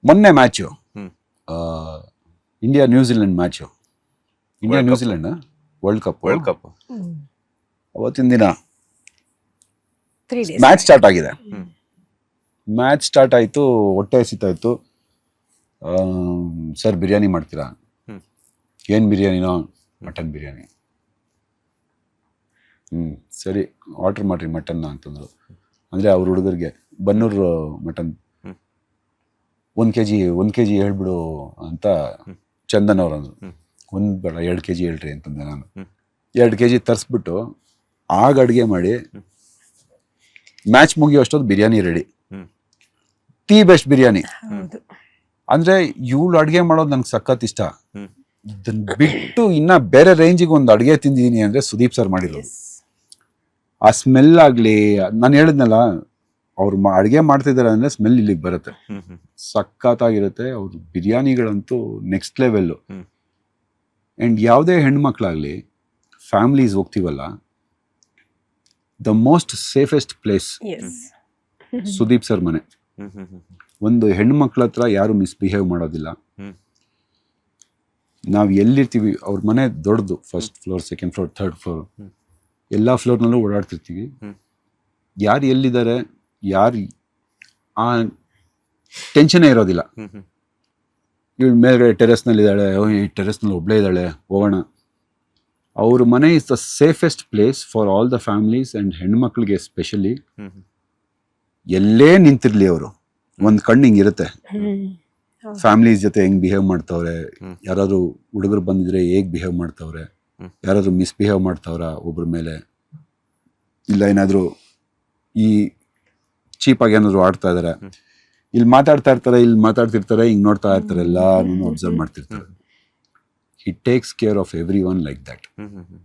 ಮೊನ್ನೆ match hmm. India New Zealand match. India New Zealand world cup world cup ಅವತ್ತಿನ ದಿನ 3 days. Match start ಆಗಿದೆ. ಹ್ಮ್. Match start ಆಯಿತು, ಹೊಟ್ಟೆ ಹಸಿತಾಯಿತು. ಸರ್ ಬಿರಿಯಾನಿ ಮಾಡ್ತೀರಾ? ಹ್ಮ್. ಏನು ಬಿರಿಯಾನಿನೋ? ಮಟನ್ ಬಿರಿಯಾನಿ. ಸರಿ ಆರ್ಡ್ರ್ ಮಾಡಿರಿ ಮಟನ್ನ ಅಂತಂದರು. ಅಂದರೆ ಅವ್ರ ಹುಡುಗರಿಗೆ ಬನ್ನೂರು ಮಟನ್ 1 kg ಹೇಳ್ಬಿಡು ಅಂತ ಚಂದನ್ ಅವ್ರು ಅಂದರು. 1 ಬೇಡ 2 kg ಹೇಳ್ರಿ ಅಂತಂದೆ ನಾನು. 2 kg ತರಿಸ್ಬಿಟ್ಟು ಆಗ ಅಡುಗೆ ಮಾಡಿ ಮ್ಯಾಚ್ ಮುಗಿಯೋ ಅಷ್ಟೊತ್ತು biryani ready. The best biryani. ಹೌದು. ಅಂದರೆ ಇವಳು ಅಡುಗೆ ಮಾಡೋದು ನನಗೆ ಸಖತ್ ಇಷ್ಟ. ಹ್ಮ್. ಇದನ್ನು ಬಿಟ್ಟು ಇನ್ನು ಬೇರೆ ರೇಂಜಿಗೆ ಒಂದು ಅಡುಗೆ ತಿಂದಿದ್ದೀನಿ ಅಂದರೆ ಸುದೀಪ್ ಸರ್ ಮಾಡಿರೋದು. ಆ ಸ್ಮೆಲ್ ಆಗಲಿ, ನಾನು ಹೇಳಿದ್ನಲ್ಲ ಅವ್ರು ಅಡುಗೆ ಮಾಡ್ತಿದ್ದಾರೆ ಅಂದರೆ ಸ್ಮೆಲ್ ಇಲ್ಲಿಗೆ ಬರುತ್ತೆ. ಸಖತ್ತಾಗಿರುತ್ತೆ. ಅವ್ರ ಬಿರಿಯಾನಿಗಳಂತೂ ನೆಕ್ಸ್ಟ್ ಲೆವೆಲ್ಲು. ಆ್ಯಂಡ್ ಯಾವುದೇ ಹೆಣ್ಮಕ್ಳಾಗಲಿ ಫ್ಯಾಮ್ಲೀಸ್ ಹೋಗ್ತೀವಲ್ಲ, the most safest place Yes. Sudeep sir ಮನೆ. ಒಂದು ಹೆಣ್ಮಕ್ಳ ಹತ್ರ ಯಾರು ಮಿಸ್ಬಿಹೇವ್ ಮಾಡೋದಿಲ್ಲ. ನಾವು ಎಲ್ಲಿರ್ತೀವಿ, ಅವ್ರ ಮನೆ ದೊಡ್ಡದು, 1st floor 2nd floor 3rd floor, ಎಲ್ಲ ಫ್ಲೋರ್ನಲ್ಲೂ ಓಡಾಡ್ತಿರ್ತೀವಿ. ಯಾರು ಎಲ್ಲಿದ್ದಾರೆ, ಯಾರು ಆ ಟೆನ್ಷನ್ನೇ ಇರೋದಿಲ್ಲ. ಇವಳು ಮೇಲ್ಗಡೆ ಟೆರೆಸ್ನಲ್ಲಿದ್ದಾಳೆ, ಈ ಟೆರೆಸ್ನಲ್ಲಿ ಒಬ್ಬಳೇ ಇದ್ದಾಳೆ, ಹೋಗೋಣ. ಅವ್ರ ಮನೆ is the safest place for all the families and ಹೆಣ್ಮಕ್ಳಿಗೆ ಎಸ್ಪೆಷಲಿ. ಎಲ್ಲೇ ನಿಂತಿರ್ಲಿ ಅವರು ಒಂದು ಕಣ್ಣು ಹಿಂಗಿರುತ್ತೆ. ಫ್ಯಾಮಿಲೀಸ್ ಜೊತೆ ಹೆಂಗೆ ಬಿಹೇವ್ ಮಾಡ್ತಾವ್ರೆ, ಯಾರಾದ್ರು ಹುಡುಗರು ಬಂದಿದ್ರೆ ಹೇಗೆ ಬಿಹೇವ್ ಮಾಡ್ತಾವ್ರೆ, ಯಾರಾದ್ರು ಮಿಸ್ಬಿಹೇವ್ ಮಾಡ್ತಾವ್ರ ಒಬ್ರ ಮೇಲೆ, ಇಲ್ಲ ಏನಾದರೂ ಈ ಚೀಪಾಗಿ ಏನಾದ್ರು ಆಡ್ತಾ ಇದಾರೆ, ಇಲ್ಲಿ ಮಾತಾಡ್ತಾ ಇರ್ತಾರೆ, ಇಲ್ಲಿ ಮಾತಾಡ್ತಿರ್ತಾರೆ, ಹಿಂಗೆ ನೋಡ್ತಾ ಇರ್ತಾರೆ, ಎಲ್ಲಾನು ಅಬ್ಸರ್ವ್ ಮಾಡ್ತಿರ್ತಾರೆ. He takes care of everyone like that.